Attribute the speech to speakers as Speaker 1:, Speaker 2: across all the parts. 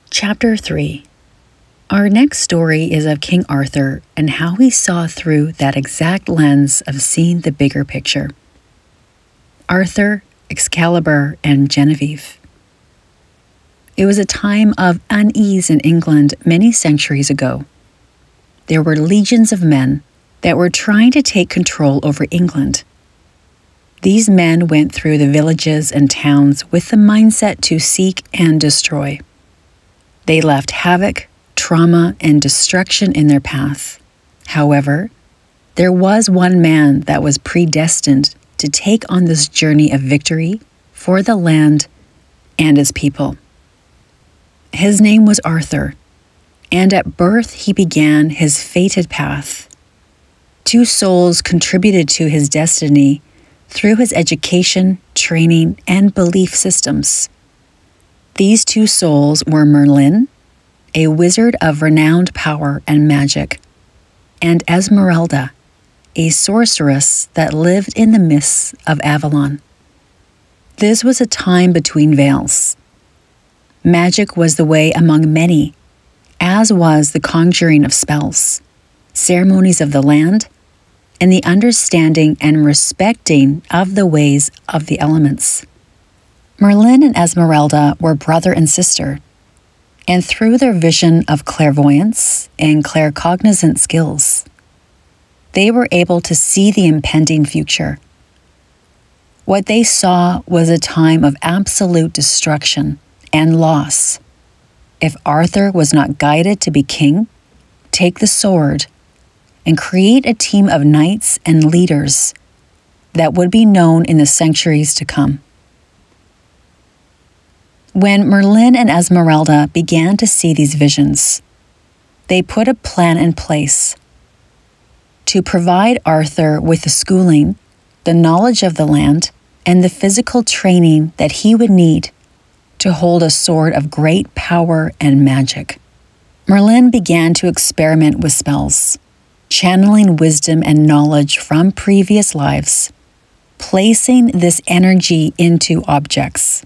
Speaker 1: Chapter 3. Our next story is of King Arthur and how he saw through that exact lens of seeing the bigger picture. Arthur, Excalibur, and Genevieve. It was a time of unease in England many centuries ago. There were legions of men that were trying to take control over England. These men went through the villages and towns with the mindset to seek and destroy. They left havoc, trauma, and destruction in their path. However, there was one man that was predestined to take on this journey of victory for the land and its people. His name was Arthur, and at birth he began his fated path. Two souls contributed to his destiny through his education, training, and belief systems. These two souls were Merlin, a wizard of renowned power and magic, and Esmeralda, a sorceress that lived in the mists of Avalon. This was a time between veils. Magic was the way among many, as was the conjuring of spells, ceremonies of the land, and the understanding and respecting of the ways of the elements. Merlin and Esmeralda were brother and sister, and through their vision of clairvoyance and claircognizant skills, they were able to see the impending future. What they saw was a time of absolute destruction and loss. If Arthur was not guided to be king, take the sword, and create a team of knights and leaders that would be known in the centuries to come. When Merlin and Esmeralda began to see these visions, they put a plan in place to provide Arthur with the schooling, the knowledge of the land, and the physical training that he would need to hold a sword of great power and magic. Merlin began to experiment with spells, channeling wisdom and knowledge from previous lives, placing this energy into objects.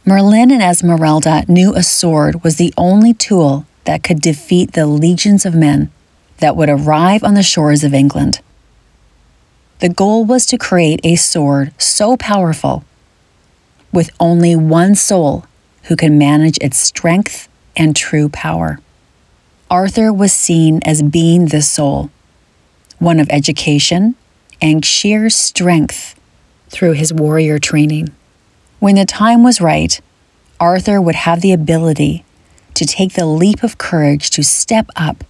Speaker 1: Merlin and Esmeralda knew a sword was the only tool that could defeat the legions of men that would arrive on the shores of England. The goal was to create a sword so powerful, with only one soul who can manage its strength and true power. Arthur was seen as being this soul, one of education and sheer strength through his warrior training. When the time was right, Arthur would have the ability to take the leap of courage to step up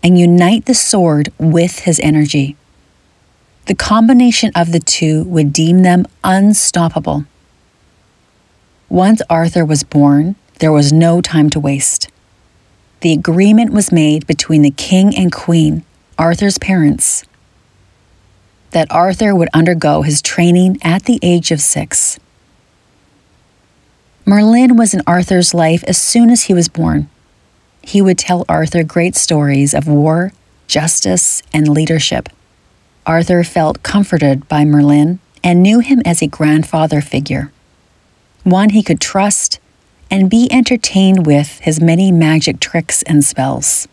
Speaker 1: and unite the sword with his energy. The combination of the two would deem them unstoppable. Once Arthur was born, there was no time to waste. The agreement was made between the king and queen, Arthur's parents, that Arthur would undergo his training at the age of 6. Merlin was in Arthur's life as soon as he was born. He would tell Arthur great stories of war, justice, and leadership. Arthur felt comforted by Merlin and knew him as a grandfather figure, one he could trust and be entertained with his many magic tricks and spells.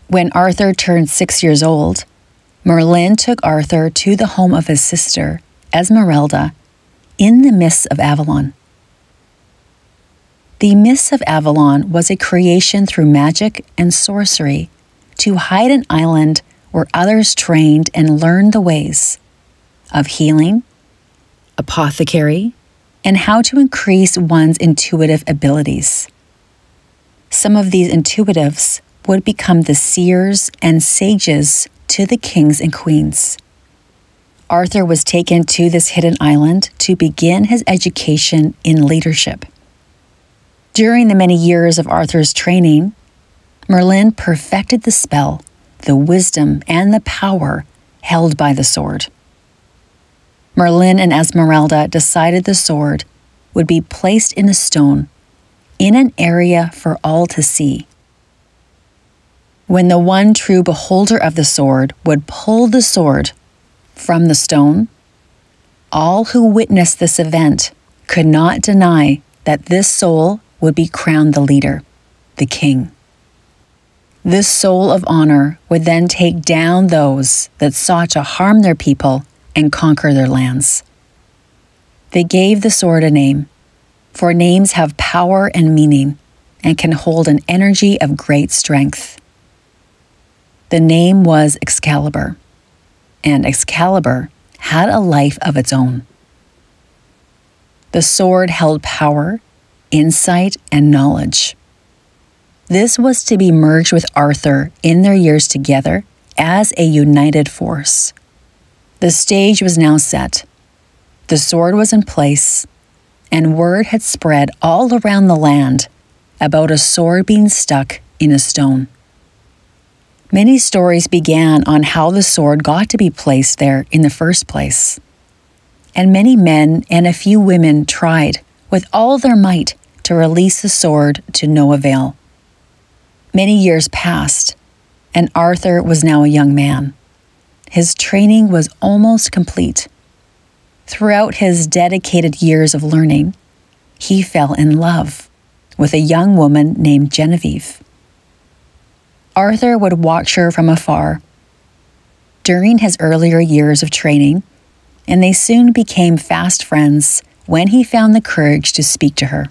Speaker 1: When Arthur turned 6 years old, Merlin took Arthur to the home of his sister, Esmeralda, in the mists of Avalon. The mists of Avalon was a creation through magic and sorcery to hide an island where others trained and learned the ways of healing, apothecary, and how to increase one's intuitive abilities. Some of these intuitives would become the seers and sages to the kings and queens. Arthur was taken to this hidden island to begin his education in leadership. During the many years of Arthur's training, Merlin perfected the spell, the wisdom, and the power held by the sword. Merlin and Esmeralda decided the sword would be placed in a stone in an area for all to see. When the one true beholder of the sword would pull the sword from the stone, all who witnessed this event could not deny that this soul would be crowned the leader, the king. This soul of honor would then take down those that sought to harm their people and conquer their lands. They gave the sword a name, for names have power and meaning and can hold an energy of great strength. The name was Excalibur, and Excalibur had a life of its own. The sword held power, insight, and knowledge. This was to be merged with Arthur in their years together as a united force. The stage was now set. The sword was in place, and word had spread all around the land about a sword being stuck in a stone. Many stories began on how the sword got to be placed there in the first place. And many men and a few women tried with all their might to release the sword to no avail. Many years passed, and Arthur was now a young man. His training was almost complete. Throughout his dedicated years of learning, he fell in love with a young woman named Genevieve. Arthur would watch her from afar during his earlier years of training, and they soon became fast friends when he found the courage to speak to her.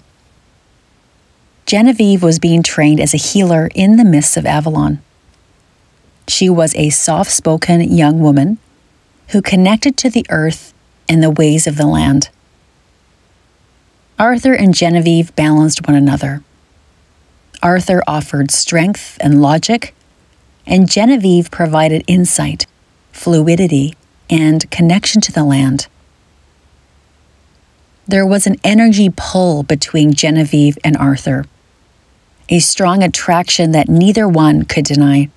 Speaker 1: Genevieve was being trained as a healer in the mists of Avalon. She was a soft-spoken young woman who connected to the earth and the ways of the land. Arthur and Genevieve balanced one another. Arthur offered strength and logic, and Genevieve provided insight, fluidity, and connection to the land. There was an energy pull between Genevieve and Arthur, a strong attraction that neither one could deny.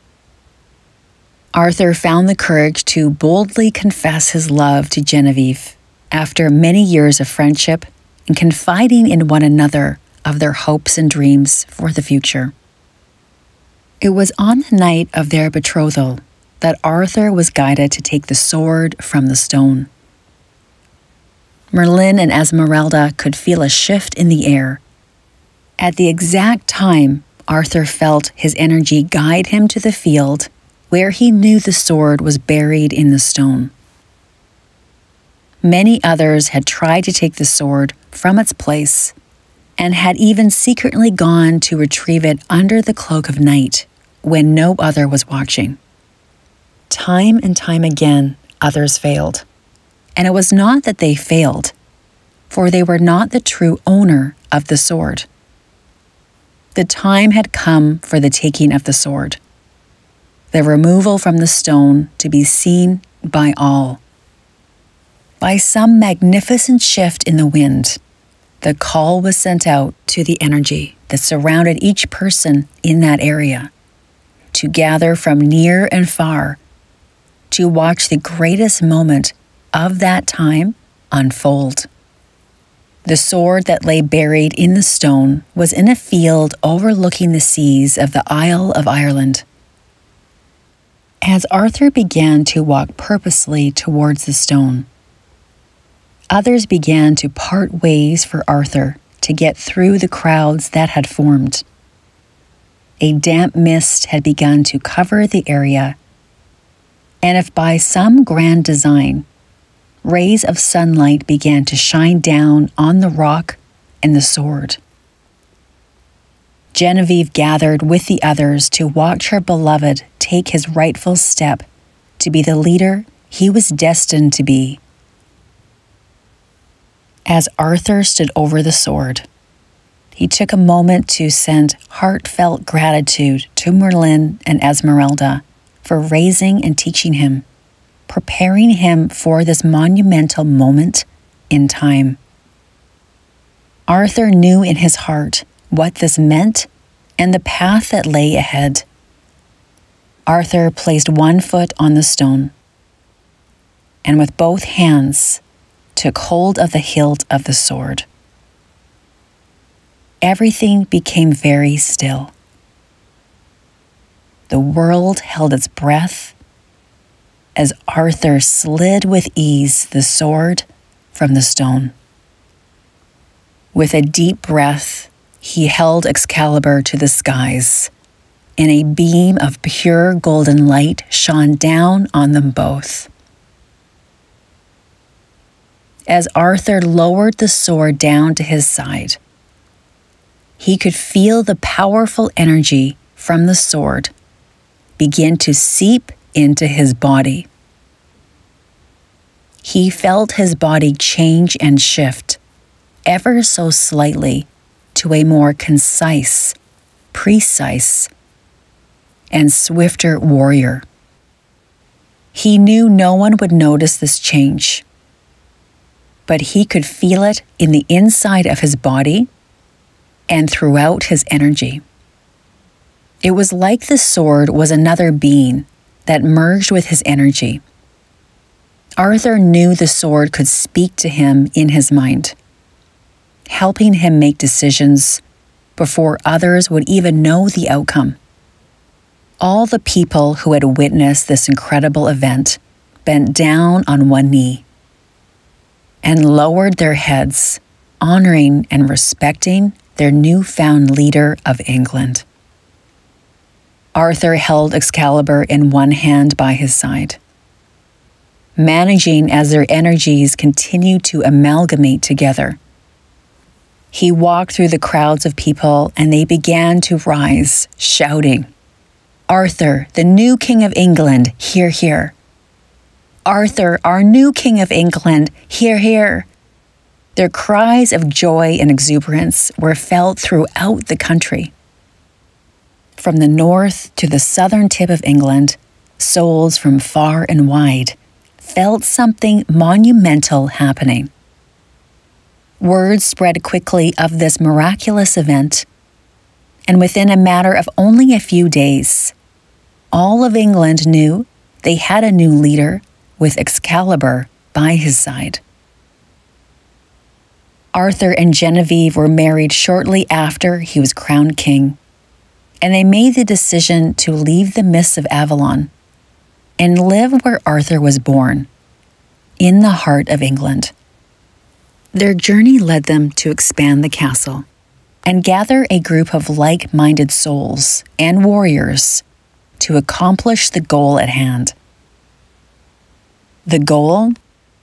Speaker 1: Arthur found the courage to boldly confess his love to Genevieve after many years of friendship and confiding in one another of their hopes and dreams for the future. It was on the night of their betrothal that Arthur was guided to take the sword from the stone. Merlin and Esmeralda could feel a shift in the air. At the exact time, Arthur felt his energy guide him to the field where he knew the sword was buried in the stone. Many others had tried to take the sword from its place and had even secretly gone to retrieve it under the cloak of night when no other was watching. Time and time again, others failed. And it was not that they failed, for they were not the true owner of the sword. The time had come for the taking of the sword, the removal from the stone to be seen by all. By some magnificent shift in the wind, the call was sent out to the energy that surrounded each person in that area, to gather from near and far, to watch the greatest moment of that time unfold. The sword that lay buried in the stone was in a field overlooking the seas of the Isle of Ireland. As Arthur began to walk purposely towards the stone, others began to part ways for Arthur to get through the crowds that had formed. A damp mist had begun to cover the area, and if by some grand design, rays of sunlight began to shine down on the rock and the sword. Genevieve gathered with the others to watch her beloved take his rightful step to be the leader he was destined to be. As Arthur stood over the sword, he took a moment to send heartfelt gratitude to Merlin and Esmeralda for raising and teaching him, preparing him for this monumental moment in time. Arthur knew in his heart what this meant and the path that lay ahead. Arthur placed one foot on the stone and with both hands took hold of the hilt of the sword. Everything became very still. The world held its breath as Arthur slid with ease the sword from the stone. With a deep breath he held Excalibur to the skies, and a beam of pure golden light shone down on them both. As Arthur lowered the sword down to his side, he could feel the powerful energy from the sword begin to seep into his body. He felt his body change and shift ever so slightly to a more concise, precise, and swifter warrior. He knew no one would notice this change, but he could feel it in the inside of his body and throughout his energy. It was like the sword was another being that merged with his energy. Arthur knew the sword could speak to him in his mind, helping him make decisions before others would even know the outcome. All the people who had witnessed this incredible event bent down on one knee and lowered their heads, honoring and respecting their newfound leader of England. Arthur held Excalibur in one hand by his side, managing as their energies continued to amalgamate together. He walked through the crowds of people and they began to rise, shouting, "Arthur, the new King of England, hear, hear. Arthur, our new King of England, hear, hear." Their cries of joy and exuberance were felt throughout the country. From the north to the southern tip of England, souls from far and wide felt something monumental happening. Word spread quickly of this miraculous event, and within a matter of only a few days, all of England knew they had a new leader with Excalibur by his side. Arthur and Genevieve were married shortly after he was crowned king, and they made the decision to leave the mists of Avalon and live where Arthur was born, in the heart of England. Their journey led them to expand the castle and gather a group of like-minded souls and warriors to accomplish the goal at hand. The goal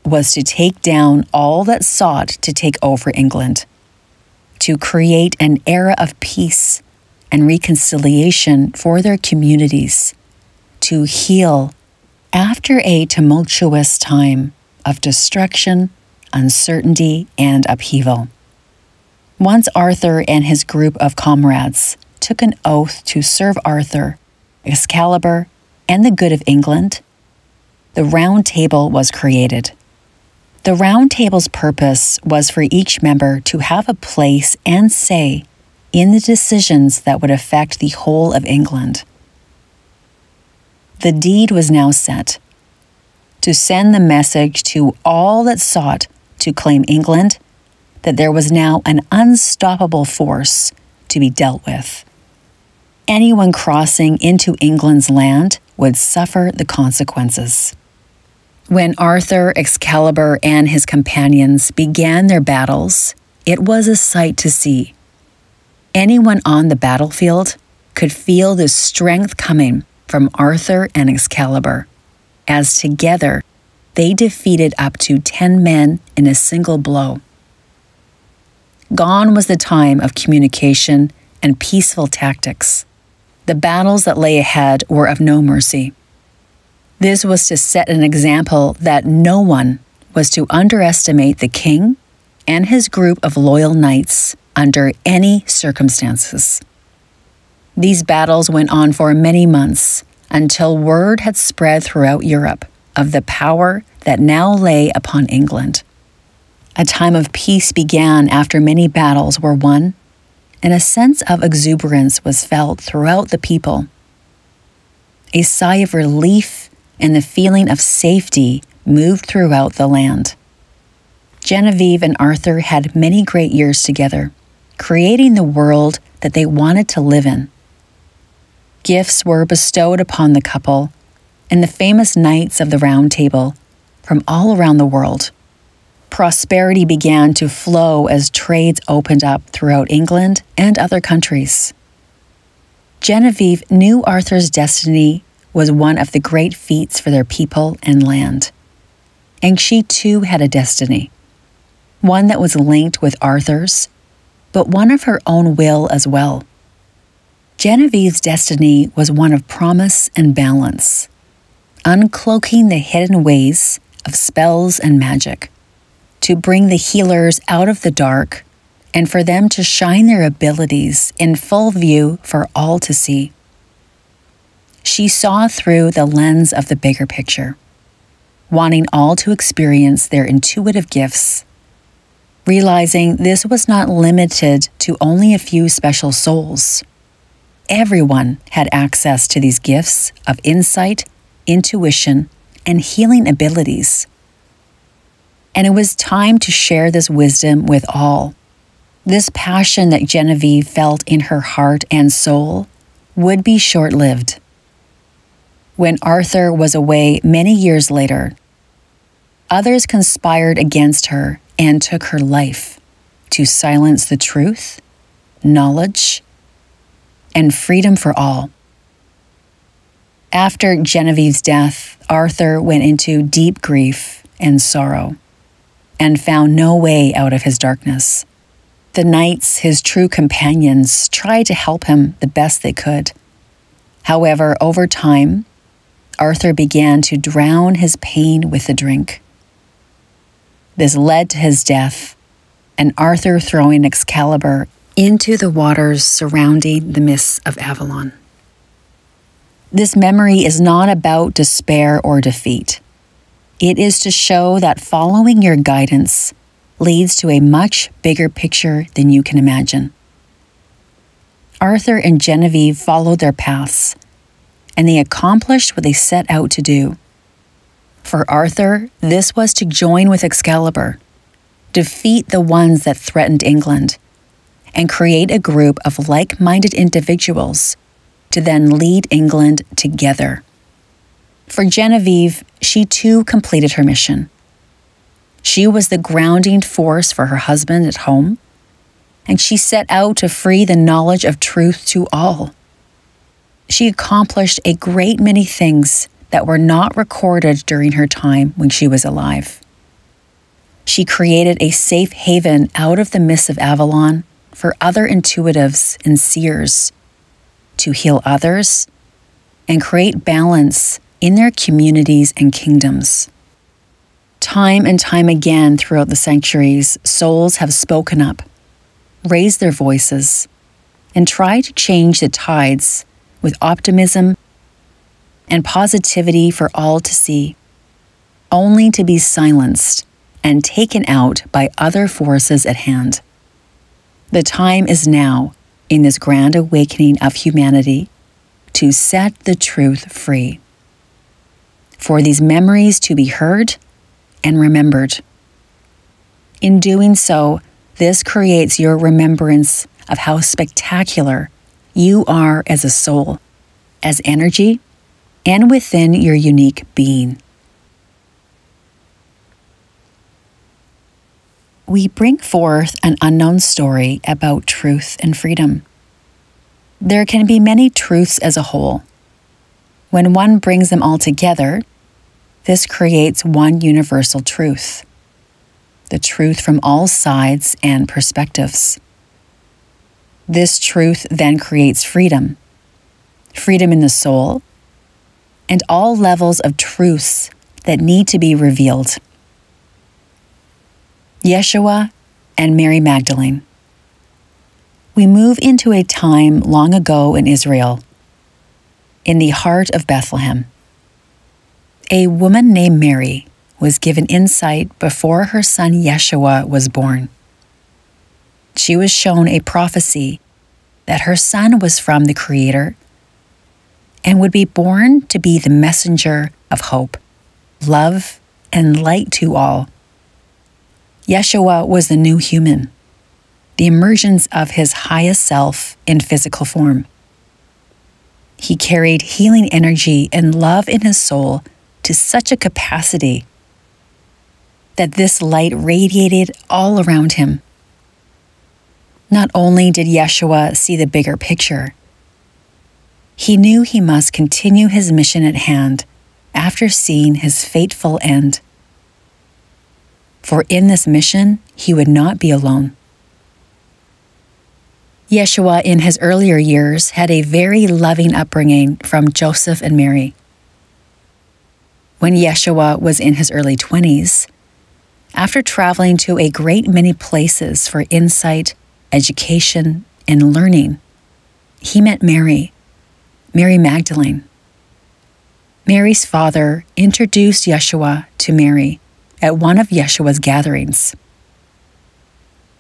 Speaker 1: was to take down all that sought to take over England, to create an era of peace and reconciliation for their communities, to heal after a tumultuous time of destruction, uncertainty, and upheaval. Once Arthur and his group of comrades took an oath to serve Arthur, Excalibur, and the good of England, the Round Table was created. The Round Table's purpose was for each member to have a place and say in the decisions that would affect the whole of England. The deed was now set to send the message to all that sought to claim England that there was now an unstoppable force to be dealt with. Anyone crossing into England's land would suffer the consequences. When Arthur, Excalibur, and his companions began their battles, it was a sight to see. Anyone on the battlefield could feel the strength coming from Arthur and Excalibur, as together they defeated up to 10 men in a single blow. Gone was the time of communication and peaceful tactics. The battles that lay ahead were of no mercy. This was to set an example that no one was to underestimate the king and his group of loyal knights under any circumstances. These battles went on for many months until word had spread throughout Europe of the power that now lay upon England. A time of peace began after many battles were won, and a sense of exuberance was felt throughout the people. A sigh of relief and the feeling of safety moved throughout the land. Genevieve and Arthur had many great years together, creating the world that they wanted to live in. Gifts were bestowed upon the couple, and the famous knights of the Round Table from all around the world prosperity began to flow as trades opened up throughout England and other countries. Genevieve knew Arthur's destiny was one of the great feats for their people and land. And she too had a destiny, one that was linked with Arthur's, but one of her own will as well. Genevieve's destiny was one of promise and balance, uncloaking the hidden ways of spells and magic, to bring the healers out of the dark and for them to shine their abilities in full view for all to see. She saw through the lens of the bigger picture, wanting all to experience their intuitive gifts, realizing this was not limited to only a few special souls. Everyone had access to these gifts of insight, intuition, and healing abilities. And it was time to share this wisdom with all. This passion that Genevieve felt in her heart and soul would be short-lived. When Arthur was away many years later, others conspired against her and took her life to silence the truth, knowledge, and freedom for all. After Genevieve's death, Arthur went into deep grief and sorrow and found no way out of his darkness. The knights, his true companions, tried to help him the best they could. However, over time, Arthur began to drown his pain with the drink. This led to his death, and Arthur throwing Excalibur into the waters surrounding the mists of Avalon. This memory is not about despair or defeat. It is to show that following your guidance leads to a much bigger picture than you can imagine. Arthur and Genevieve followed their paths, and they accomplished what they set out to do. For Arthur, this was to join with Excalibur, defeat the ones that threatened England, and create a group of like-minded individuals to then lead England together. For Genevieve, she too completed her mission. She was the grounding force for her husband at home, and she set out to free the knowledge of truth to all. She accomplished a great many things that were not recorded during her time when she was alive. She created a safe haven out of the mists of Avalon for other intuitives and seers to heal others and create balance in their communities and kingdoms. Time and time again throughout the centuries, souls have spoken up, raised their voices, and tried to change the tides with optimism and positivity for all to see, only to be silenced and taken out by other forces at hand. The time is now, in this grand awakening of humanity, to set the truth free, for these memories to be heard and remembered. In doing so, this creates your remembrance of how spectacular you are as a soul, as energy, and within your unique being. We bring forth an unknown story about truth and freedom. There can be many truths as a whole. When one brings them all together, this creates one universal truth, the truth from all sides and perspectives. This truth then creates freedom, freedom in the soul, and all levels of truths that need to be revealed. Yeshua and Mary Magdalene. We move into a time long ago in Israel, in the heart of Bethlehem. A woman named Mary was given insight before her son Yeshua was born. She was shown a prophecy that her son was from the Creator and would be born to be the messenger of hope, love, and light to all. Yeshua was the new human, the emergence of his highest self in physical form. He carried healing energy and love in his soul to such a capacity that this light radiated all around him. Not only did Yeshua see the bigger picture, he knew he must continue his mission at hand after seeing his fateful end. For in this mission, he would not be alone. Yeshua in his earlier years had a very loving upbringing from Joseph and Mary. When Yeshua was in his early 20s, after traveling to a great many places for insight, education, and learning, he met Mary Magdalene. Mary's father introduced Yeshua to Mary at one of Yeshua's gatherings.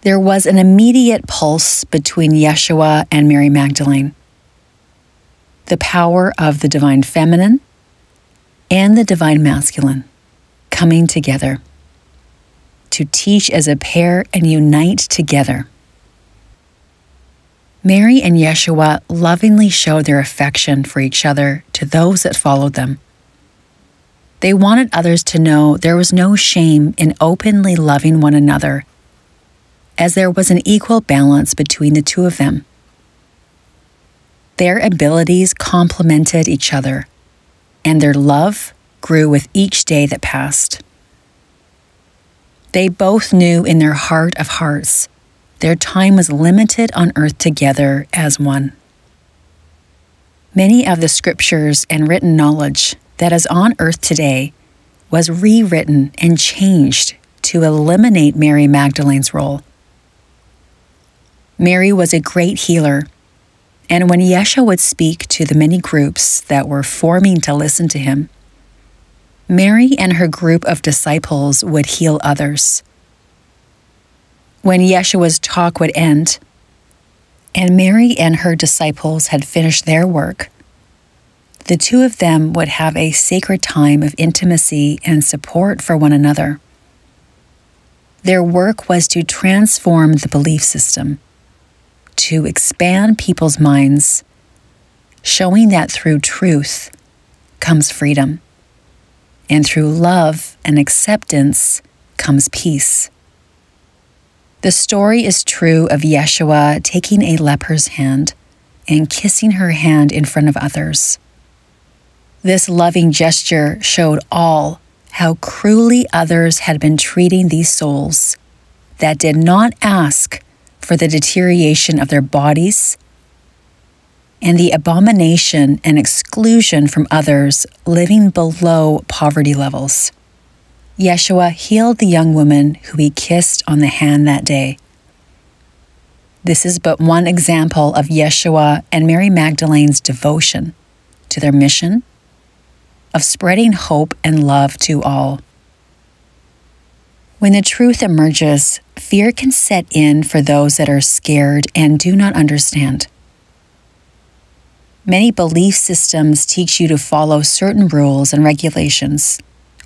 Speaker 1: There was an immediate pulse between Yeshua and Mary Magdalene. The power of the divine feminine and the divine masculine coming together to teach as a pair and unite together. Mary and Yeshua lovingly showed their affection for each other to those that followed them. They wanted others to know there was no shame in openly loving one another, as there was an equal balance between the two of them. Their abilities complemented each other, and their love grew with each day that passed. They both knew in their heart of hearts their time was limited on earth together as one. Many of the scriptures and written knowledge that is on earth today was rewritten and changed to eliminate Mary Magdalene's role. Mary was a great healer, and when Yeshua would speak to the many groups that were forming to listen to him, Mary and her group of disciples would heal others. When Yeshua's talk would end, and Mary and her disciples had finished their work, the two of them would have a sacred time of intimacy and support for one another. Their work was to transform the belief system, to expand people's minds, showing that through truth comes freedom, and through love and acceptance comes peace. The story is true of Yeshua taking a leper's hand and kissing her hand in front of others. This loving gesture showed all how cruelly others had been treating these souls that did not ask for the deterioration of their bodies and the abomination and exclusion from others living below poverty levels. Yeshua healed the young woman who he kissed on the hand that day. This is but one example of Yeshua and Mary Magdalene's devotion to their mission of spreading hope and love to all. When the truth emerges, fear can set in for those that are scared and do not understand. Many belief systems teach you to follow certain rules and regulations,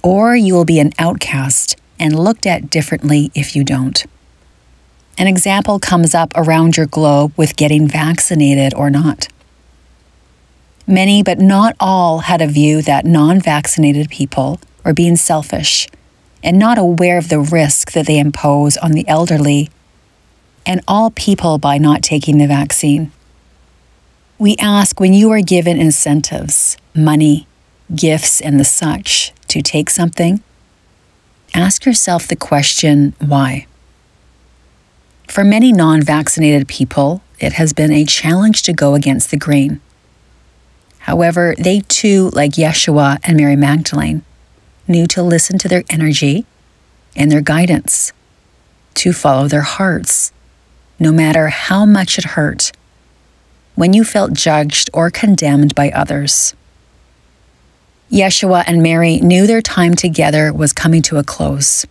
Speaker 1: or you will be an outcast and looked at differently if you don't. An example comes up around your globe with getting vaccinated or not. Many, but not all, had a view that non-vaccinated people are being selfish and not aware of the risk that they impose on the elderly and all people by not taking the vaccine. We ask, when you are given incentives, money, gifts, and the such to take something, ask yourself the question, why? For many non-vaccinated people, it has been a challenge to go against the grain. However, they too, like Yeshua and Mary Magdalene, knew to listen to their energy and their guidance, to follow their hearts, no matter how much it hurt, when you felt judged or condemned by others. Yeshua and Mary knew their time together was coming to a close.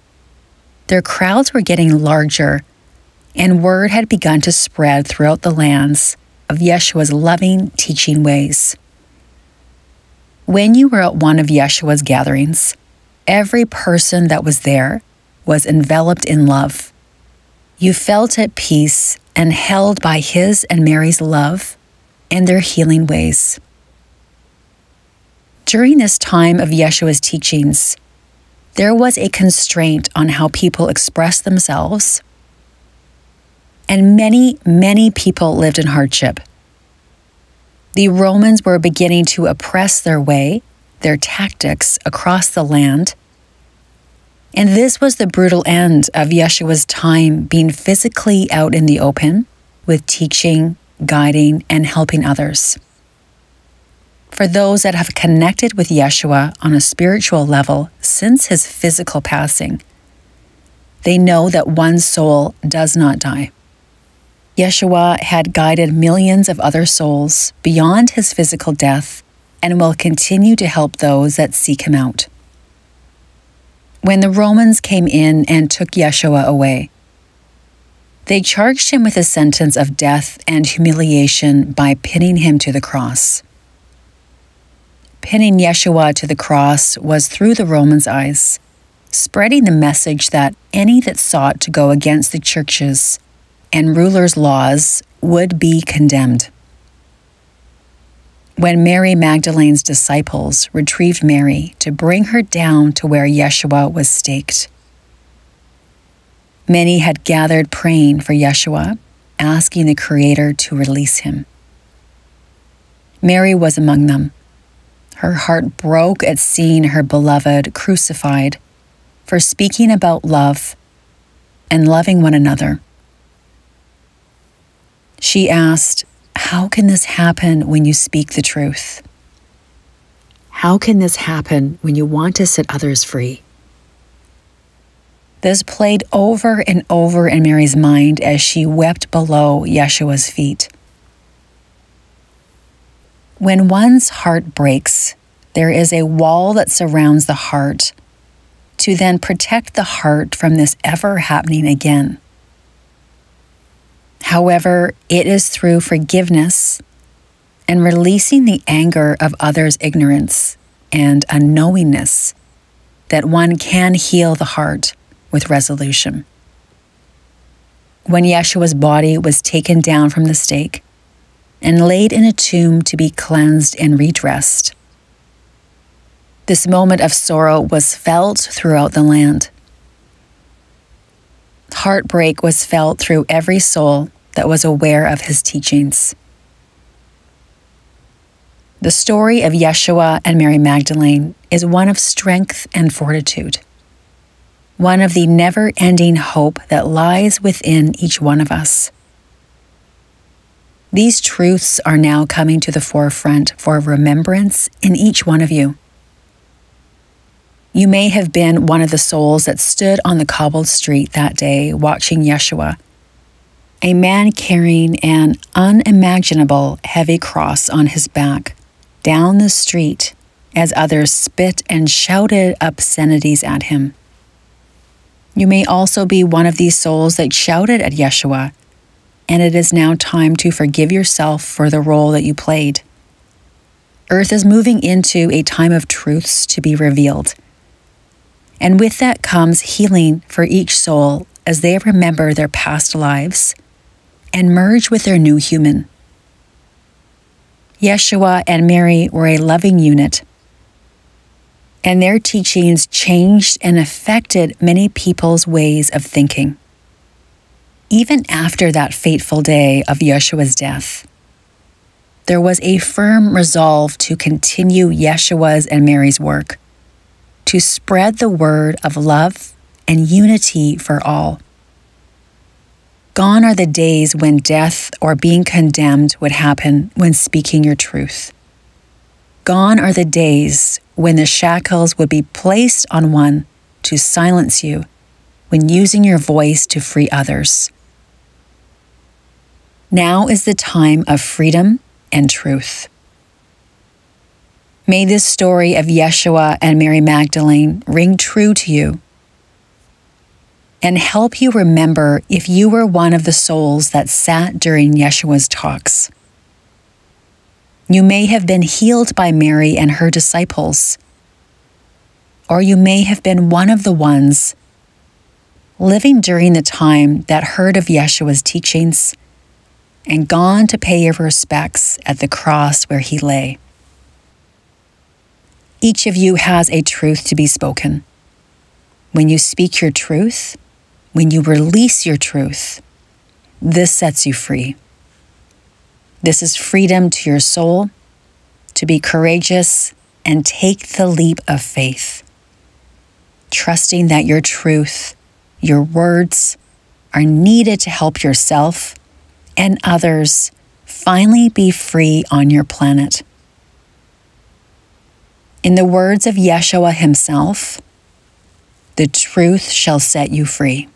Speaker 1: Their crowds were getting larger, and word had begun to spread throughout the lands of Yeshua's loving teaching ways. When you were at one of Yeshua's gatherings, every person that was there was enveloped in love. You felt at peace and held by his and Mary's love and their healing ways. During this time of Yeshua's teachings, there was a constraint on how people expressed themselves, and many, many people lived in hardship. The Romans were beginning to oppress their tactics across the land, and this was the brutal end of Yeshua's time being physically out in the open with teaching, guiding, and helping others. For those that have connected with Yeshua on a spiritual level since his physical passing, they know that one soul does not die. Yeshua had guided millions of other souls beyond his physical death and will continue to help those that seek him out. When the Romans came in and took Yeshua away, they charged him with a sentence of death and humiliation by pinning him to the cross. Pinning Yeshua to the cross was through the Romans' eyes, spreading the message that any that sought to go against the churches and rulers' laws would be condemned. When Mary Magdalene's disciples retrieved Mary to bring her down to where Yeshua was staked, many had gathered praying for Yeshua, asking the Creator to release him. Mary was among them. Her heart broke at seeing her beloved crucified for speaking about love and loving one another. She asked, "How can this happen when you speak the truth? How can this happen when you want to set others free?" This played over and over in Mary's mind as she wept below Yeshua's feet. When one's heart breaks, there is a wall that surrounds the heart to then protect the heart from this ever happening again. However, it is through forgiveness and releasing the anger of others' ignorance and unknowingness that one can heal the heart with resolution. When Yeshua's body was taken down from the stake and laid in a tomb to be cleansed and redressed, this moment of sorrow was felt throughout the land. Heartbreak was felt through every soul that was aware of his teachings. The story of Yeshua and Mary Magdalene is one of strength and fortitude, one of the never-ending hope that lies within each one of us. These truths are now coming to the forefront for remembrance in each one of you. You may have been one of the souls that stood on the cobbled street that day watching Yeshua, a man carrying an unimaginable heavy cross on his back, down the street as others spit and shouted obscenities at him. You may also be one of these souls that shouted at Yeshua, and it is now time to forgive yourself for the role that you played. Earth is moving into a time of truths to be revealed. And with that comes healing for each soul as they remember their past lives and merge with their new human. Yeshua and Mary were a loving unit, and their teachings changed and affected many people's ways of thinking. Even after that fateful day of Yeshua's death, there was a firm resolve to continue Yeshua's and Mary's work, to spread the word of love and unity for all. Gone are the days when death or being condemned would happen when speaking your truth. Gone are the days when the shackles would be placed on one to silence you when using your voice to free others. Now is the time of freedom and truth. May this story of Yeshua and Mary Magdalene ring true to you and help you remember if you were one of the souls that sat during Yeshua's talks. You may have been healed by Mary and her disciples, or you may have been one of the ones living during the time that heard of Yeshua's teachings and gone to pay your respects at the cross where he lay. Each of you has a truth to be spoken, When you speak your truth, when you release your truth, this sets you free. This is freedom to your soul, to be courageous and take the leap of faith, trusting that your truth, your words, are needed to help yourself and others finally be free on your planet. In the words of Yeshua himself, the truth shall set you free.